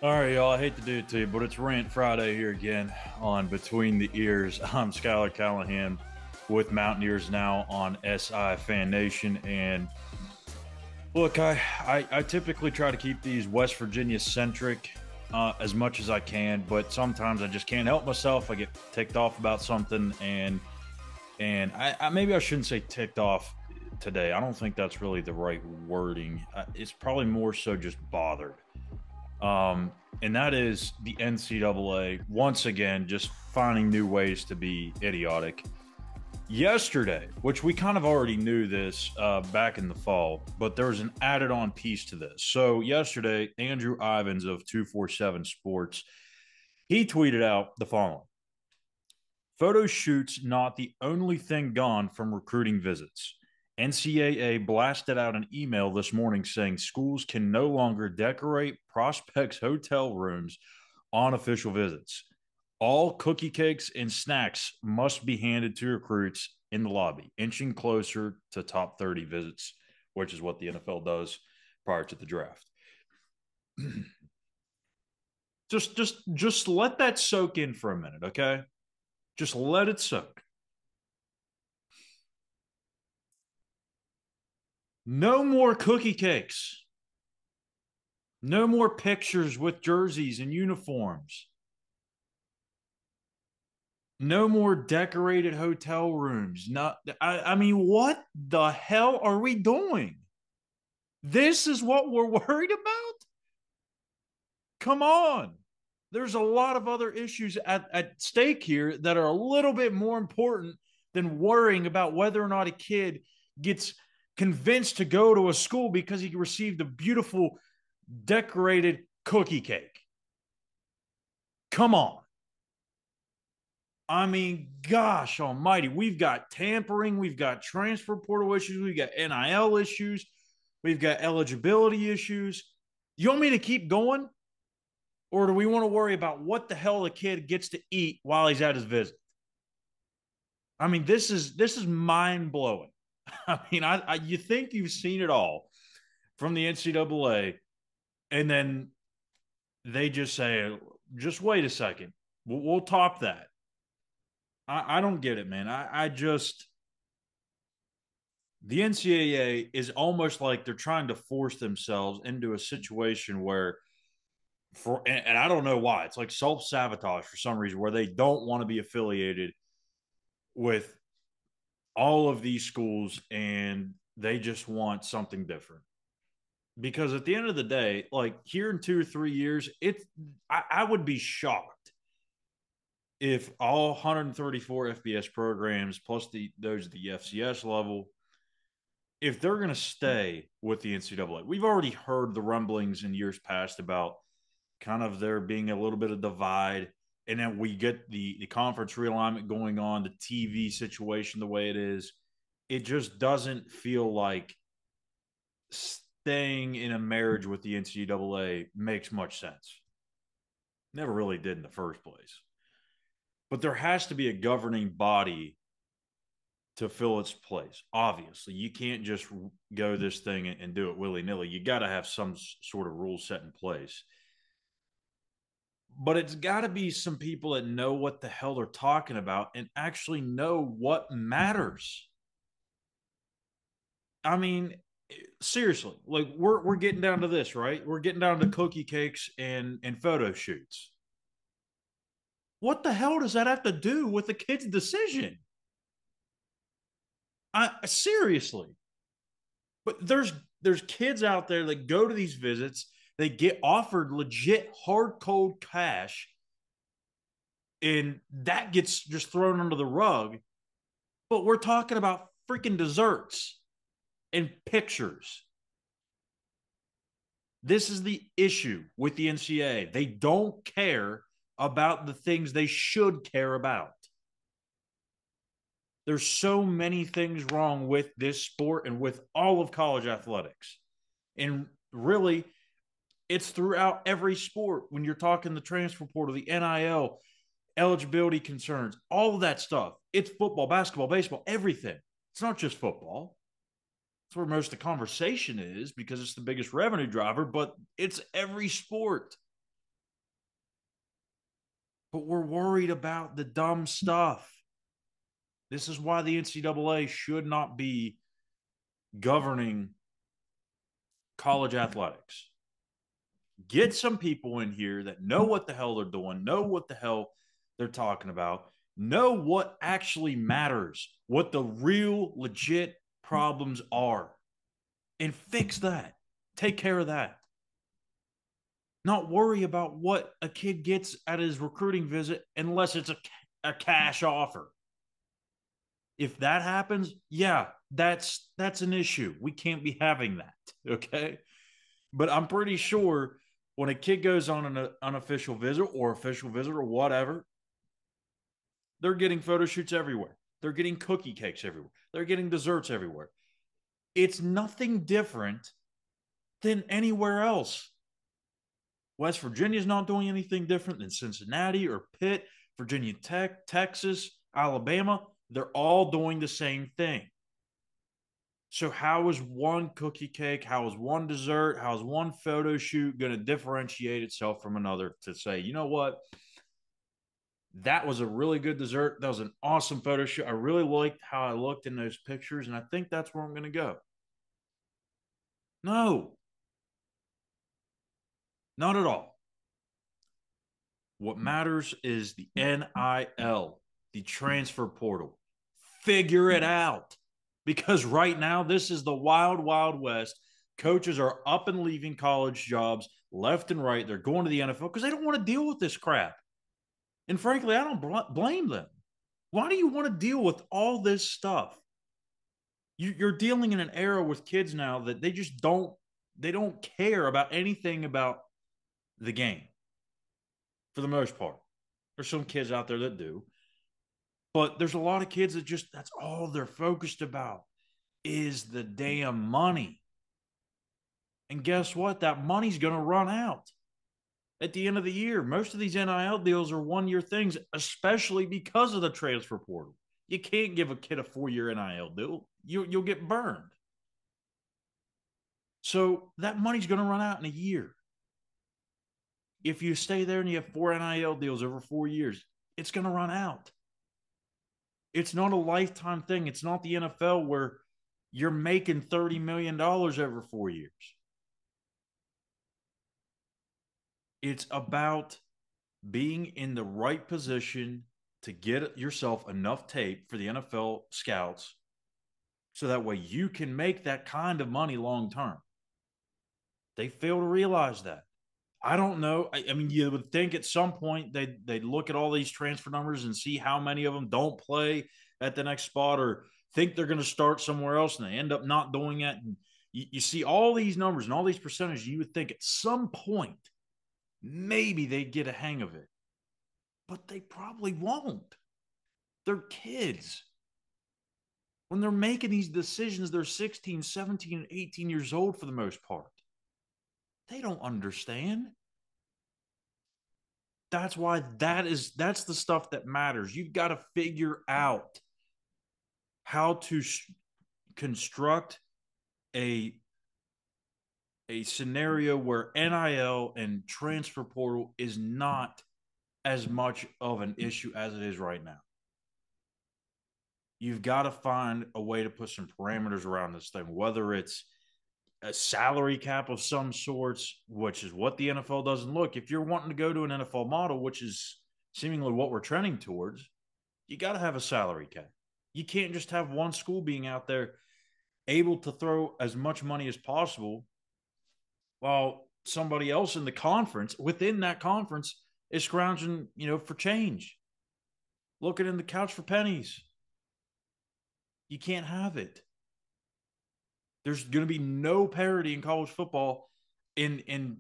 All right, y'all. I hate to do it to you, but it's Rant Friday here again on Between the Ears. I'm Schuyler Callihan with Mountaineers Now on SI Fan Nation. And look, I typically try to keep these West Virginia centric as much as I can, but sometimes I just can't help myself. I get ticked off about something, and maybe I shouldn't say ticked off today. I don't think that's really the right wording. It's probably more so just bothered. And that is the NCAA once again just finding new ways to be idiotic. Yesterday, which we kind of already knew this back in the fall, but there was an added on piece to this. So, yesterday, Andrew Ivins of 247 Sports, he tweeted out the following: photo shoots not the only thing gone from recruiting visits. NCAA blasted out an email this morning saying schools can no longer decorate prospects' hotel rooms on official visits. All cookie cakes and snacks must be handed to recruits in the lobby, inching closer to top 30 visits, which is what the NFL does prior to the draft. just let that soak in for a minute, okay? Just let it soak. No more cookie cakes. No more pictures with jerseys and uniforms. No more decorated hotel rooms. Not, I mean, what the hell are we doing? This is what we're worried about? Come on. There's a lot of other issues at stake here that are a little bit more important than worrying about whether or not a kid gets convinced to go to a school because he received a beautiful decorated cookie cake. Come on. I mean, gosh almighty, we've got tampering, we've got transfer portal issues, we've got NIL issues, we've got eligibility issues. You want me to keep going? Or do we want to worry about what the hell the kid gets to eat while he's at his visit? I mean, this is mind blowing. I mean, you think you've seen it all from the NCAA, and then they just say, just wait a second, we'll top that. I don't get it, man. I just the NCAA is almost like they're trying to force themselves into a situation where and I don't know why it's like self sabotage for some reason where they don't want to be affiliated with all of these schools and they just want something different. Because at the end of the day, like here in 2 or 3 years, I would be shocked if all 134 FBS programs plus those at the FCS level, if they're going to stay with the NCAA. We've already heard the rumblings in years past about kind of there being a little bit of divide, and then we get the conference realignment going on, the TV situation the way it is. It just doesn't feel like staying in a marriage with the NCAA makes much sense. Never really did in the first place. But there has to be a governing body to fill its place. Obviously, you can't just go this thing and do it willy nilly. You got to have some sort of rule set in place. But it's got to be some people that know what the hell they're talking about and actually know what matters. I mean, seriously, like we're getting down to this, right? We're getting down to cookie cakes and photo shoots. What the hell does that have to do with the kid's decision? I seriously. But there's kids out there that go to these visits, they get offered legit hard cold cash, and that gets just thrown under the rug. But we're talking about freaking desserts and pictures. This is the issue with the NCAA. They don't care about the things they should care about. There's so many things wrong with this sport and with all of college athletics. And really, it's throughout every sport when you're talking the transfer portal, the NIL, eligibility concerns, all of that stuff. It's football, basketball, baseball, everything. It's not just football. It's where most of the conversation is because it's the biggest revenue driver, but it's every sport. but we're worried about the dumb stuff. This is why the NCAA should not be governing college athletics. Get some people in here that know what the hell they're doing, know what the hell they're talking about, know what actually matters, what the real legit problems are, and fix that. Take care of that. Not worry about what a kid gets at his recruiting visit unless it's a cash offer. If that happens, yeah, that's an issue. We can't be having that. Okay. But I'm pretty sure when a kid goes on an unofficial visit or official visit or whatever, they're getting photo shoots everywhere. They're getting cookie cakes everywhere. They're getting desserts everywhere. It's nothing different than anywhere else. West Virginia's not doing anything different than Cincinnati or Pitt, Virginia Tech, Texas, Alabama. They're all doing the same thing. So how is one cookie cake, how is one dessert, how is one photo shoot going to differentiate itself from another to say, you know what? That was a really good dessert. That was an awesome photo shoot. I really liked how I looked in those pictures, and I think that's where I'm going to go. No, not at all. What matters is the NIL, the transfer portal. Figure it out. Because right now, this is the wild, wild west. Coaches are up and leaving college jobs left and right. They're going to the NFL because they don't want to deal with this crap. And frankly, I don't blame them. Why do you want to deal with all this stuff? You're dealing in an era with kids now that they just don't care about anything about the game for the most part. There's some kids out there that do, but there's a lot of kids that just that's all they're focused about is the damn money. And guess what? That money's going to run out at the end of the year. Most of these NIL deals are 1 year things, especially because of the transfer portal. You can't give a kid a 4 year NIL deal. You'll get burned. So that money's going to run out in a year. If you stay there and you have 4 NIL deals over 4 years, it's going to run out. It's not a lifetime thing. It's not the NFL where you're making $30 million over 4 years. It's about being in the right position to get yourself enough tape for the NFL scouts so that way you can make that kind of money long term. They fail to realize that. I don't know. I mean, you would think at some point they'd look at all these transfer numbers and see how many of them don't play at the next spot or think they're going to start somewhere else and they end up not doing it. And you see all these numbers and all these percentages. You would think at some point maybe they'd get a hang of it, but they probably won't. They're kids. When they're making these decisions, they're 16, 17, and 18 years old for the most part. They don't understand. That's why that's the stuff that matters. You've got to figure out how to construct a scenario where NIL and transfer portal is not as much of an issue as it is right now. You've got to find a way to put some parameters around this thing, whether it's a salary cap of some sorts, which is what the NFL doesn't look. If you're wanting to go to an NFL model, which is seemingly what we're trending towards, you got to have a salary cap. You can't just have one school being out there able to throw as much money as possible while somebody else in the conference, within that conference, is scrounging, for change, looking in the couch for pennies. You can't have it. There's going to be no parity in college football, and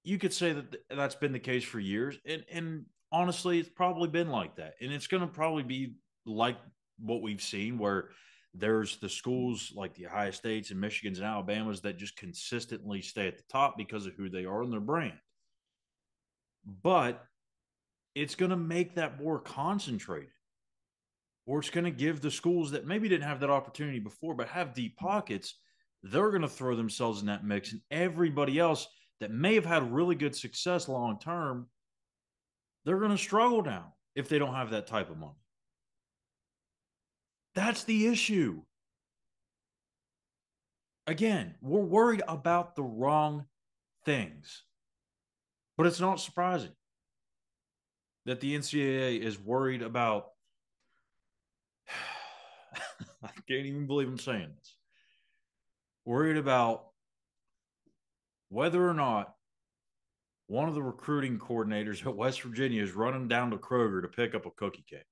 you could say that that's been the case for years. And honestly, it's probably been like that, and it's going to probably be like what we've seen, where there's the schools like the Ohio States and Michigans and Alabamas that just consistently stay at the top because of who they are and their brand. But it's going to make that more concentrated, or it's going to give the schools that maybe didn't have that opportunity before but have deep pockets, they're going to throw themselves in that mix. And everybody else that may have had really good success long term They're going to struggle now if they don't have that type of money. That's the issue. Again, we're worried about the wrong things. But it's not surprising that the NCAA is worried about. I can't even believe I'm saying this. Worried about whether or not one of the recruiting coordinators at West Virginia is running down to Kroger to pick up a cookie cake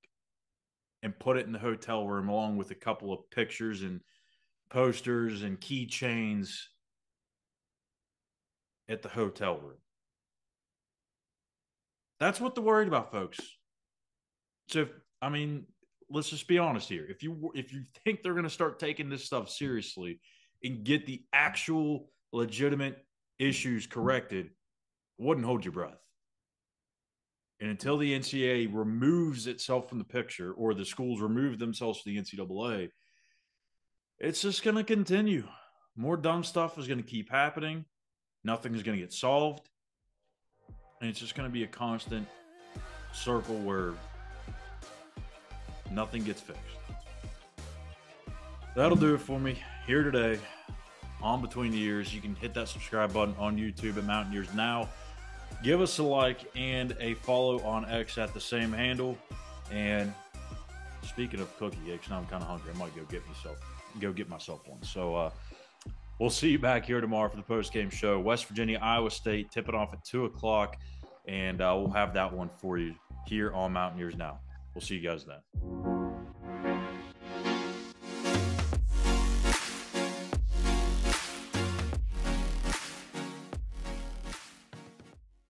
and put it in the hotel room along with a couple of pictures and posters and keychains at the hotel room. That's what they're worried about, folks. So, I mean, let's just be honest here. If you think they're going to start taking this stuff seriously and get the actual legitimate issues corrected, wouldn't hold your breath. And until the NCAA removes itself from the picture or the schools remove themselves from the NCAA, it's just going to continue. More dumb stuff is going to keep happening. Nothing is going to get solved. And it's just going to be a constant circle where nothing gets fixed. That'll do it for me here today on Between the Ears. You can hit that subscribe button on YouTube at Mountaineers Now. Give us a like and a follow on X at the same handle. And speaking of cookie cakes, now I'm kind of hungry. I might go get myself one. So we'll see you back here tomorrow for the post-game show. West Virginia, Iowa State, tip it off at 2 o'clock. And we'll have that one for you here on Mountaineers Now. We'll see you guys then.